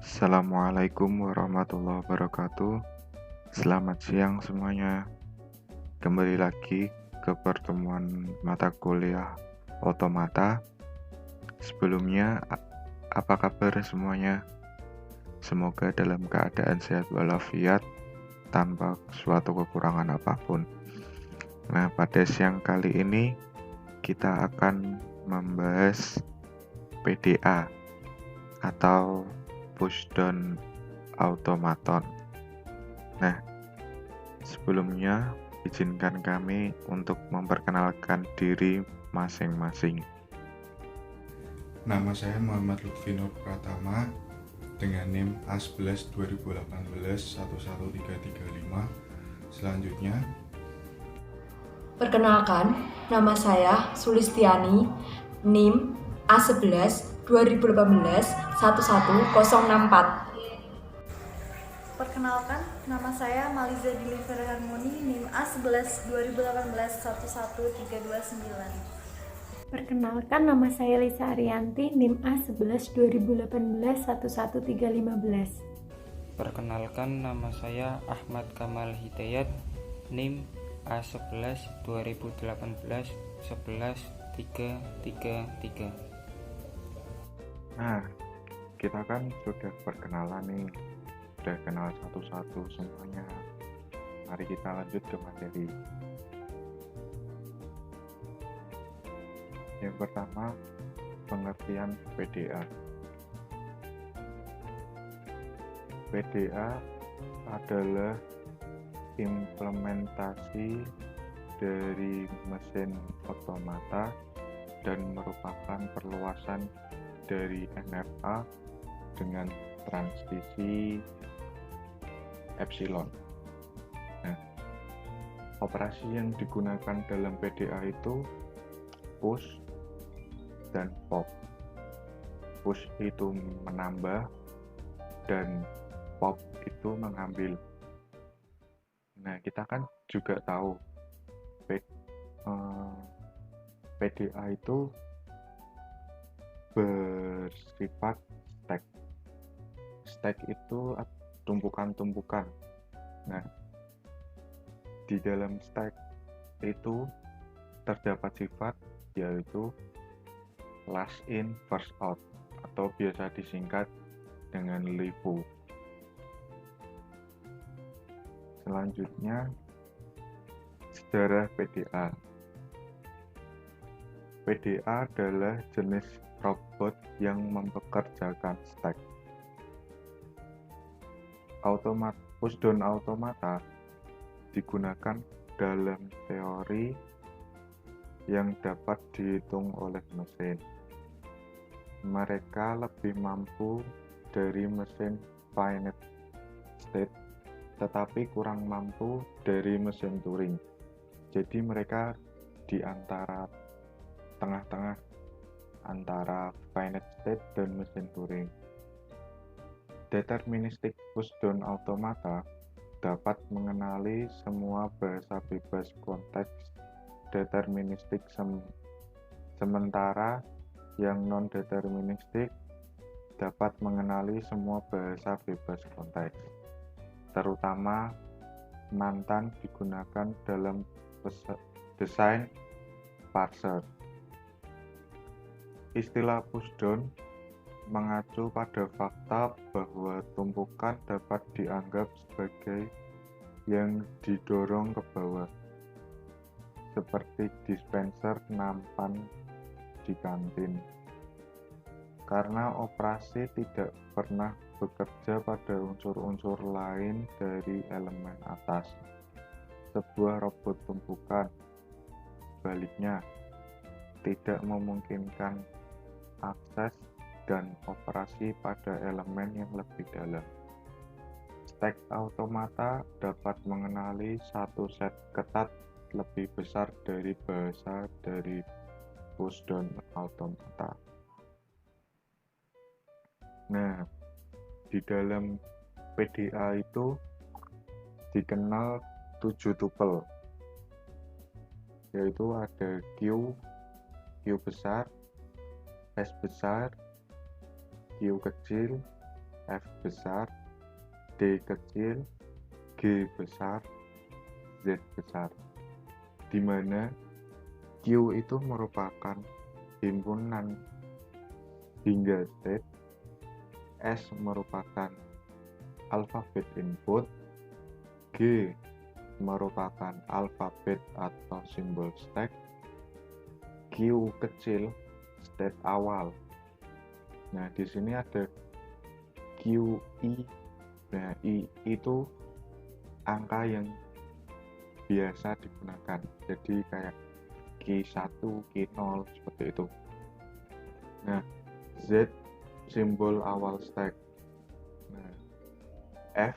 Assalamualaikum warahmatullahi wabarakatuh. Selamat siang semuanya. Kembali lagi ke pertemuan mata kuliah otomata. Sebelumnya, apa kabar semuanya? Semoga dalam keadaan sehat walafiat tanpa suatu kekurangan apapun. Nah, pada siang kali ini kita akan membahas PDA atau push down automaton. Nah, sebelumnya izinkan kami untuk memperkenalkan diri masing-masing. Nama saya Muhammad Lutfi Nur Pratama dengan NIM A11 2018 11335. Selanjutnya, Perkenalkan, nama saya Sulistiani, NIM A11 2018 11064. Perkenalkan, nama saya Maliza Deliver Harmoni, NIM A11 2018 11329. Perkenalkan, nama saya Lisa Arianti, NIM A11 2018 11315. Perkenalkan, nama saya Ahmad Kamal Hidayat, NIM A11 2018 11333. Nah, kita kan sudah perkenalan nih, sudah kenal satu-satu semuanya. Mari kita lanjut ke materi. Yang pertama, pengertian PDA. PDA adalah implementasi dari mesin otomata dan merupakan perluasan dari NFA dengan transisi epsilon. Nah, operasi yang digunakan dalam PDA itu push dan pop. Push itu menambah dan pop itu mengambil. Nah, kita kan juga tahu PDA itu bersifat stack. Stack itu tumpukan-tumpukan. Nah, di dalam stack itu terdapat sifat yaitu last in first out atau biasa disingkat dengan LIFO. Selanjutnya, sejarah PDA. PDA adalah jenis robot yang mempekerjakan stack. Push down automata digunakan dalam teori yang dapat dihitung oleh mesin. Mereka lebih mampu dari mesin finite state, tetapi kurang mampu dari mesin Turing. Jadi mereka di antara tengah-tengah antara finite state dan mesin Turing. Deterministic push down automata dapat mengenali semua bahasa bebas konteks deterministik, sementara yang non-deterministik dapat mengenali semua bahasa bebas konteks. Terutama mantan digunakan dalam desain parser. Istilah pushdown mengacu pada fakta bahwa tumpukan dapat dianggap sebagai yang didorong ke bawah, seperti dispenser nampan di kantin. Karena operasi tidak pernah bekerja pada unsur-unsur lain dari elemen atas. Sebuah robot tumpukan, sebaliknya, tidak memungkinkan akses dan operasi pada elemen yang lebih dalam. Stack automata dapat mengenali satu set ketat lebih besar dari bahasa dari push down automata. Nah, di dalam PDA itu dikenal 7 tupel, yaitu ada Q besar, S besar, Q kecil, F besar, D kecil, G besar, Z besar, di mana Q itu merupakan himpunan hingga Z, S merupakan alfabet input, G merupakan alfabet atau simbol stack, Q kecil state awal. Nah, di sini ada QI. Nah, I itu angka yang biasa digunakan. Jadi kayak Q1, Q0 seperti itu. Nah, Z simbol awal stack. Nah, F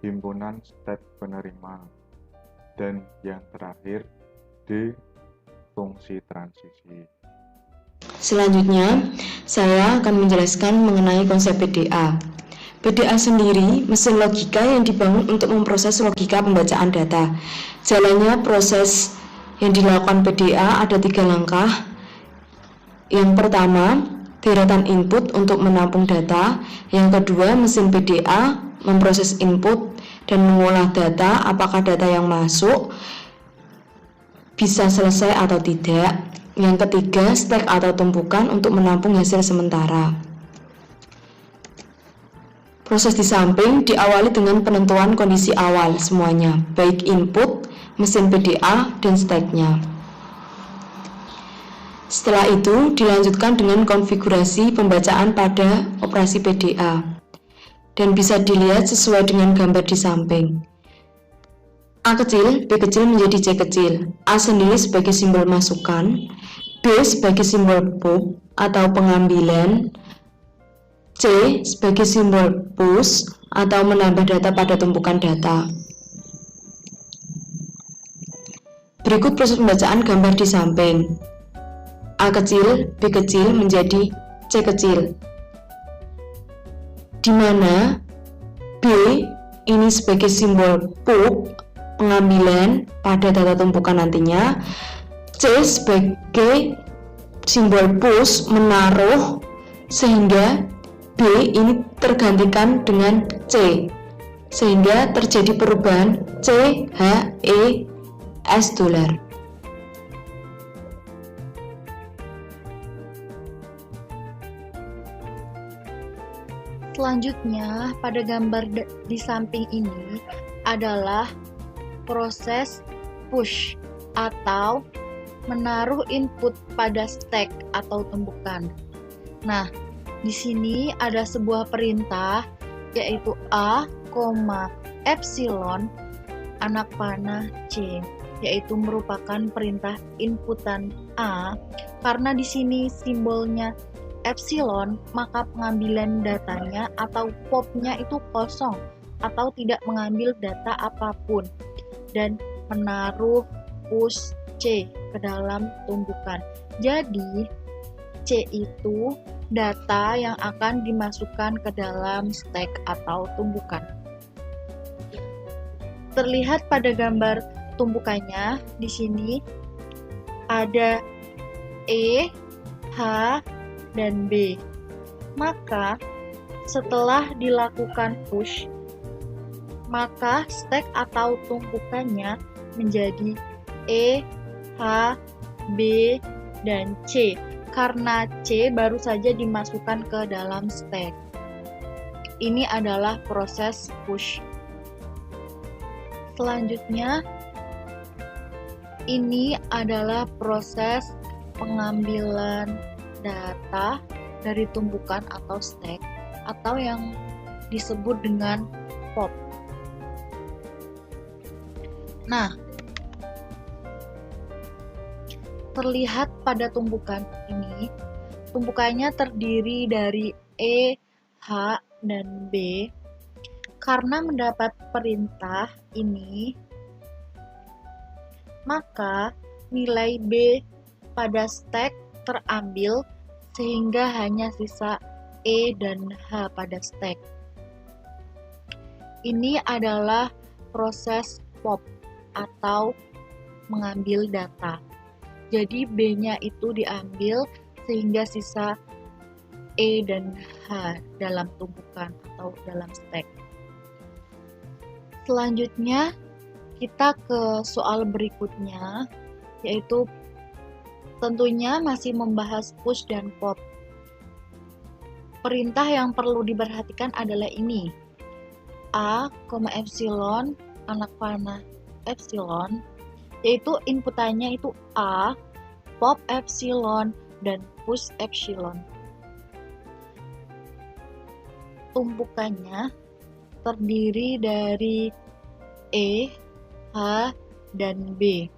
himpunan state penerima. Dan yang terakhir D fungsi transisi. Selanjutnya, saya akan menjelaskan mengenai konsep PDA. PDA sendiri mesin logika yang dibangun untuk memproses logika pembacaan data. Jalannya proses yang dilakukan PDA ada 3 langkah. Yang pertama, deretan input untuk menampung data. Yang kedua, mesin PDA memproses input dan mengolah data, apakah data yang masuk bisa selesai atau tidak. Yang ketiga, stack atau tumpukan untuk menampung hasil sementara. Proses di samping diawali dengan penentuan kondisi awal semuanya, baik input, mesin PDA, dan stacknya. Setelah itu, dilanjutkan dengan konfigurasi pembacaan pada operasi PDA, dan bisa dilihat sesuai dengan gambar di samping. A kecil, B kecil menjadi C kecil, A sendiri sebagai simbol masukan, B sebagai simbol pop atau pengambilan, C sebagai simbol push atau menambah data pada tumpukan data. Berikut proses pembacaan gambar di samping. A kecil, B kecil menjadi C kecil, di mana B ini sebagai simbol pop, pengambilan pada data tumpukan nantinya, C sebagai simbol push, menaruh, sehingga B ini tergantikan dengan C, sehingga terjadi perubahan C, H, E, S dolar. Selanjutnya, pada gambar di samping ini adalah proses push atau menaruh input pada stack atau tumpukan. Nah, di sini ada sebuah perintah yaitu A, epsilon anak panah C, yaitu merupakan perintah inputan A. Karena di sini simbolnya epsilon, maka pengambilan datanya atau popnya itu kosong atau tidak mengambil data apapun, dan menaruh push C ke dalam tumpukan. Jadi C itu data yang akan dimasukkan ke dalam stack atau tumpukan. Terlihat pada gambar tumpukannya di sini ada E, H, dan B. Maka setelah dilakukan push, maka stack atau tumpukannya menjadi E, H, B, dan C, karena C baru saja dimasukkan ke dalam stack. Ini adalah proses push. Selanjutnya, ini adalah proses pengambilan data dari tumpukan atau stack, atau yang disebut dengan pop. Nah, terlihat pada tumpukan ini, tumpukannya terdiri dari E, H, dan B. Karena mendapat perintah ini, maka nilai B pada stack terambil sehingga hanya sisa E dan H pada stack. Ini adalah proses pop atau mengambil data. Jadi B-nya itu diambil sehingga sisa E dan H dalam tumpukan atau dalam stack. Selanjutnya kita ke soal berikutnya, yaitu tentunya masih membahas push dan pop. Perintah yang perlu diperhatikan adalah ini. A, epsilon, anak panah epsilon, yaitu inputannya itu A, pop epsilon, dan push epsilon. Tumpukannya terdiri dari E, H, dan B.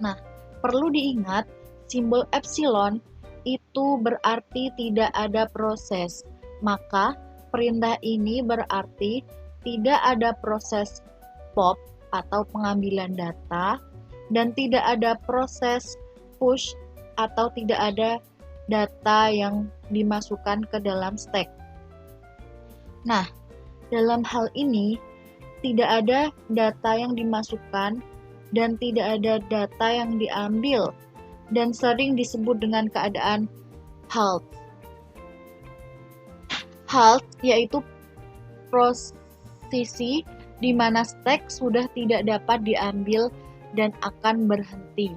Nah, perlu diingat, simbol epsilon itu berarti tidak ada proses. Maka, perintah ini berarti tidak ada proses pop atau pengambilan data, dan tidak ada proses push atau tidak ada data yang dimasukkan ke dalam stack. Nah, dalam hal ini tidak ada data yang dimasukkan dan tidak ada data yang diambil, dan sering disebut dengan keadaan halt. Halt yaitu posisi di mana stack sudah tidak dapat diambil dan akan berhenti.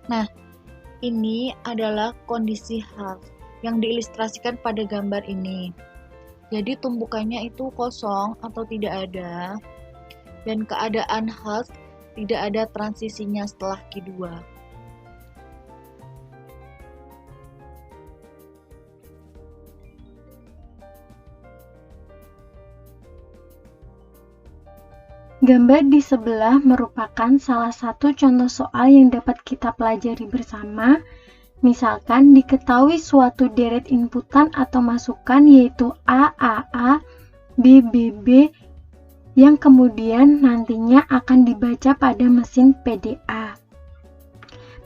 Nah, ini adalah kondisi halt yang diilustrasikan pada gambar ini. Jadi tumpukannya itu kosong atau tidak ada, dan keadaan halt tidak ada transisinya setelah Q2. Gambar di sebelah merupakan salah satu contoh soal yang dapat kita pelajari bersama. Misalkan diketahui suatu deret inputan atau masukan yaitu A, B, yang kemudian nantinya akan dibaca pada mesin PDA.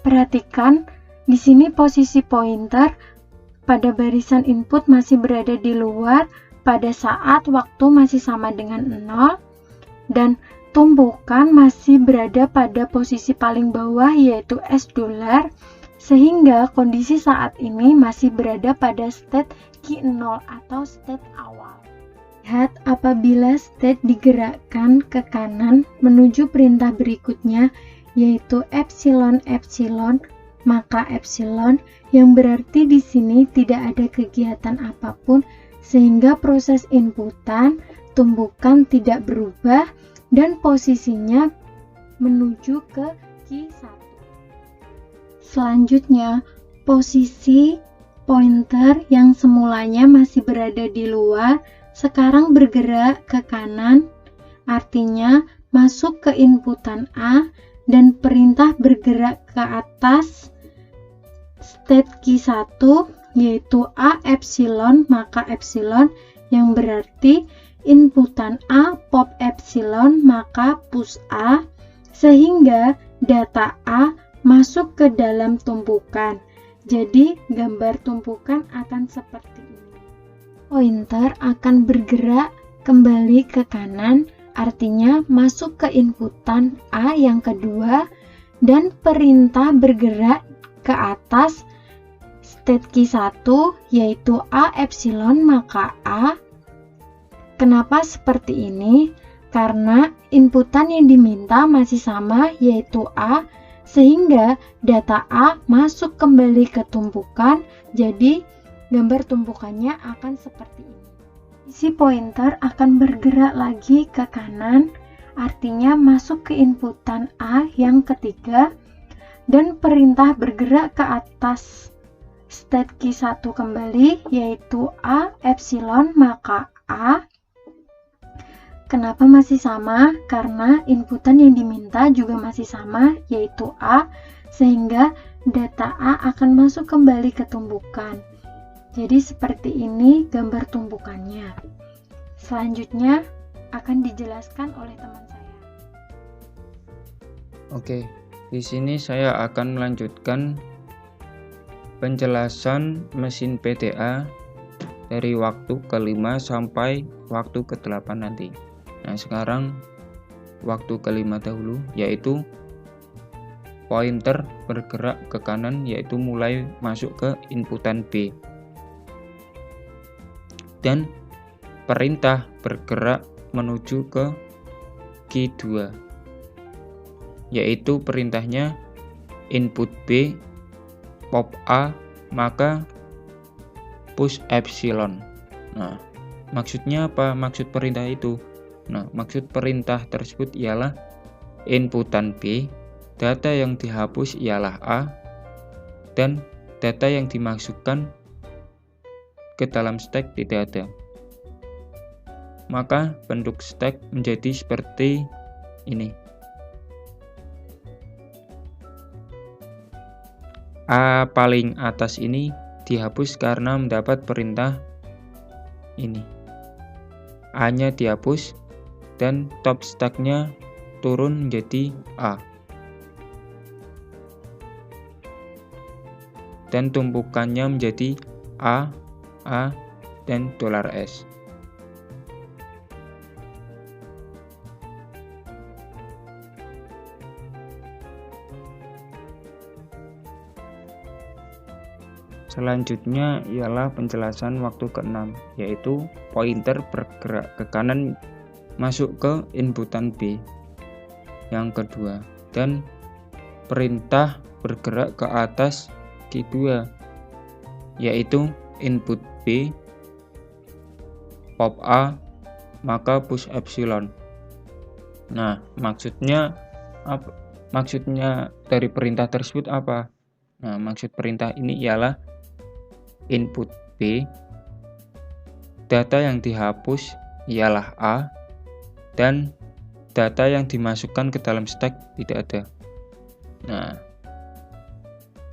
Perhatikan, di sini posisi pointer pada barisan input masih berada di luar pada saat waktu masih sama dengan 0, dan tumpukan masih berada pada posisi paling bawah yaitu $, sehingga kondisi saat ini masih berada pada state Q0 atau state awal. Lihat, apabila state digerakkan ke kanan menuju perintah berikutnya yaitu epsilon, maka epsilon yang berarti di sini tidak ada kegiatan apapun sehingga proses inputan tumpukan tidak berubah dan posisinya menuju ke Q1. Selanjutnya, posisi pointer yang semulanya masih berada di luar sekarang bergerak ke kanan, artinya masuk ke inputan A dan perintah bergerak ke atas state Q1 yaitu A epsilon, maka epsilon yang berarti inputan A pop epsilon, maka push A, sehingga data A masuk ke dalam tumpukan. Jadi gambar tumpukan akan seperti ini. Pointer akan bergerak kembali ke kanan, artinya masuk ke inputan A yang kedua, dan perintah bergerak ke atas state Q1 yaitu A epsilon, maka A. Kenapa seperti ini? Karena inputan yang diminta masih sama yaitu A, sehingga data A masuk kembali ke tumpukan, jadi gambar tumpukannya akan seperti ini. Isi pointer akan bergerak lagi ke kanan, artinya masuk ke inputan A yang ketiga, dan perintah bergerak ke atas state Q1 kembali, yaitu A epsilon, maka A. Kenapa masih sama? Karena inputan yang diminta juga masih sama, yaitu A, sehingga data A akan masuk kembali ke tumpukan. Jadi seperti ini gambar tumpukannya. Selanjutnya akan dijelaskan oleh teman saya. Oke, di sini saya akan melanjutkan penjelasan mesin PDA dari waktu ke-5 sampai waktu ke-8 nanti. Nah, sekarang waktu ke-5 dahulu, yaitu pointer bergerak ke kanan, yaitu mulai masuk ke inputan B. dan perintah bergerak menuju ke key 2, yaitu perintahnya input B, pop A, maka push epsilon. Nah, maksudnya apa? Maksud perintah itu? Nah, maksud perintah tersebut ialah inputan B, data yang dihapus ialah A, dan data yang dimasukkan ke dalam stack tidak ada. Maka bentuk stack menjadi seperti ini. A paling atas ini dihapus karena mendapat perintah ini. A-nya dihapus dan top stack-nya turun menjadi A. Dan tumpukannya menjadi A, dan $S. Selanjutnya ialah penjelasan waktu ke-6, yaitu pointer bergerak ke kanan masuk ke inputan B yang kedua, dan perintah bergerak ke atas key 2, yaitu input B, pop A, maka push epsilon. Nah, maksudnya apa? Maksudnya dari perintah tersebut apa? Nah, maksud perintah ini ialah input B, data yang dihapus ialah A, dan data yang dimasukkan ke dalam stack tidak ada. Nah,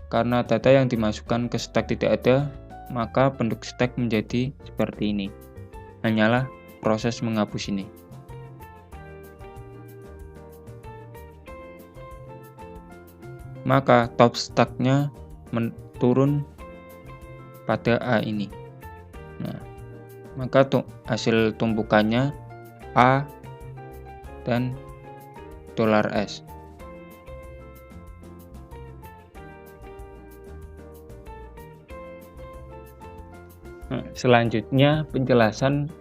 karena data yang dimasukkan ke stack tidak ada, maka bentuk stack menjadi seperti ini. Hanyalah proses menghapus ini. Maka top stack-nya turun pada A ini. Nah, maka hasil tumpukannya A dan $S. Nah, selanjutnya penjelasan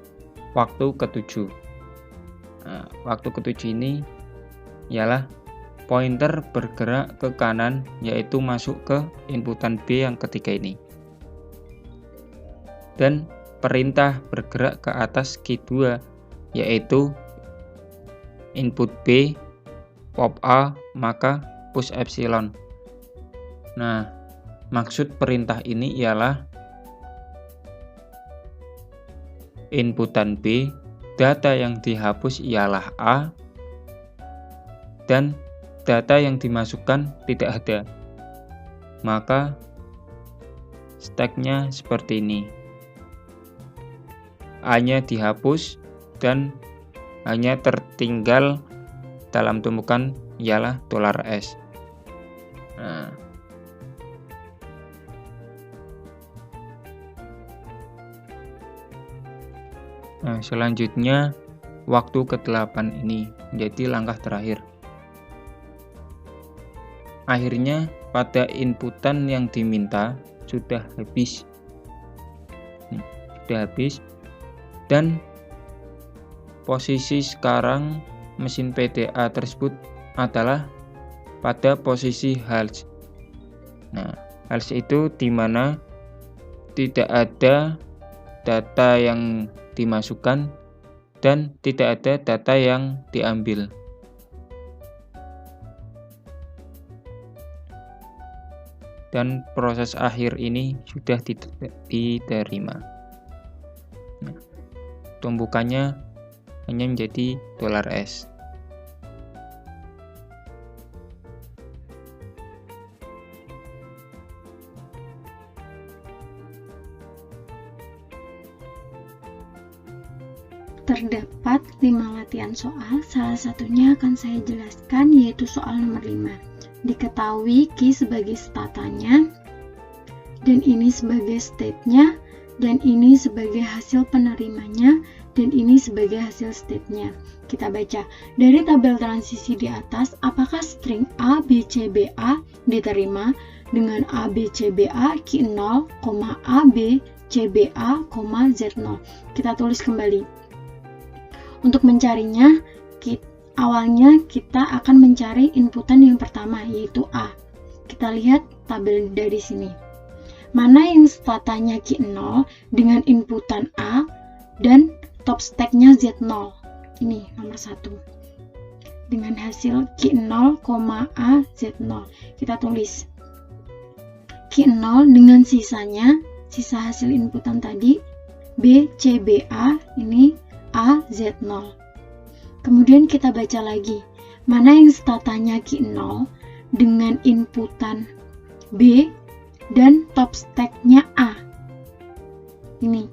waktu ke-7. Nah, waktu ke-7 ini ialah pointer bergerak ke kanan, yaitu masuk ke inputan B yang ketiga ini. Dan perintah bergerak ke atas key 2, yaitu input B, pop A, maka push epsilon. Nah, maksud perintah ini ialah inputan B, data yang dihapus ialah A, dan data yang dimasukkan tidak ada. Maka stack-nya seperti ini. A-nya dihapus dan hanya tertinggal dalam tumpukan ialah $S. Nah, selanjutnya waktu ke-8 ini menjadi langkah terakhir. Akhirnya pada inputan yang diminta sudah habis. Dan posisi sekarang mesin PDA tersebut adalah pada posisi Hals. Nah, Hals itu dimana tidak ada data yang dimasukkan dan tidak ada data yang diambil. Dan proses akhir ini sudah diterima. Nah, tumpukannya hanya menjadi $S. Terdapat 5 latihan soal, salah satunya akan saya jelaskan, yaitu soal nomor 5. Diketahui key sebagai statanya, dan ini sebagai state-nya, dan ini sebagai hasil penerimanya, dan ini sebagai hasil state-nya. Kita baca dari tabel transisi di atas, apakah string A, B, C, B, A diterima dengan A, B, C, B, A, key 0, A, B, CBA, Z0. Kita tulis kembali. Untuk mencarinya, awalnya kita akan mencari inputan yang pertama, yaitu A. Kita lihat tabel dari sini. Mana yang statanya Q0 dengan inputan A dan top stack-nya Z0. Ini nomor 1. Dengan hasil Q0, A, Z0. Kita tulis Q0 dengan sisanya, sisa hasil inputan tadi, B, CBA, ini A, Z0. Kemudian kita baca lagi, mana yang statanya Q0 dengan inputan B dan top stack-nya A. Ini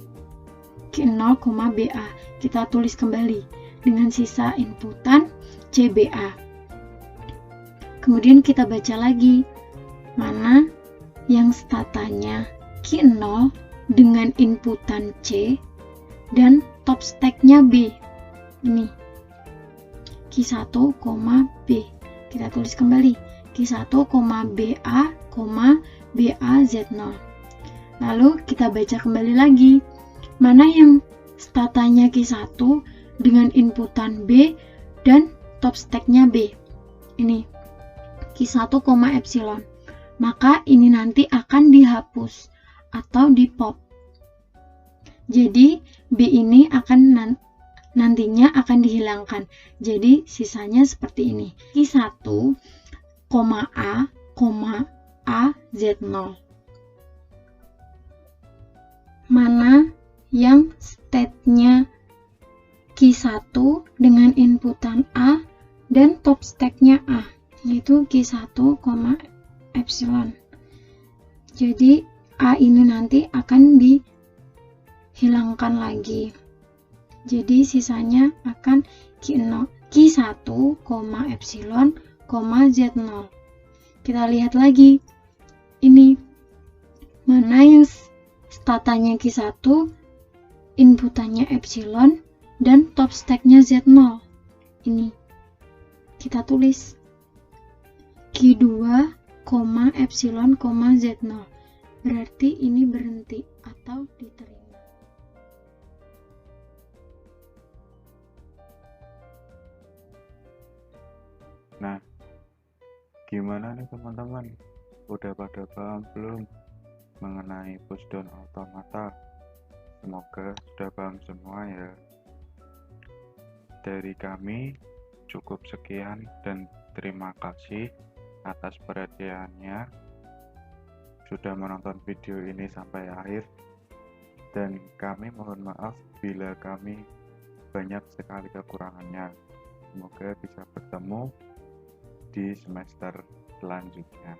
Q0, BA. Kita tulis kembali dengan sisa inputan CBA. Kemudian kita baca lagi, mana yang statanya Q0 dengan inputan C dan top stack-nya B. Ini Q1, B. Kita tulis kembali Q1, BA, BA, Z0. Lalu kita baca kembali lagi, mana yang statanya Q1 dengan inputan B dan top stack-nya B. Ini Q1, epsilon. Maka ini nanti akan dihapus atau di-pop. Jadi B ini akan nantinya akan dihilangkan. Jadi sisanya seperti ini. Q1, A, Z0. Mana yang state-nya Q1 dengan inputan A dan top stack-nya A, yaitu Q1, epsilon. Jadi A ini nanti akan dihilangkan lagi. Jadi sisanya akan Q1, epsilon, Z0. Kita lihat lagi. Ini mana yang statanya Q1, inputannya epsilon, dan top stack-nya Z0. Ini kita tulis Q2, epsilon, Z0. Berarti ini berhenti atau diterima. Nah, gimana nih teman-teman? Udah pada paham belum mengenai push down automata? Semoga sudah paham semua ya. Dari kami cukup sekian dan terima kasih atas perhatiannya sudah menonton video ini sampai akhir, dan kami mohon maaf bila kami banyak sekali kekurangannya. Semoga bisa bertemu di semester selanjutnya.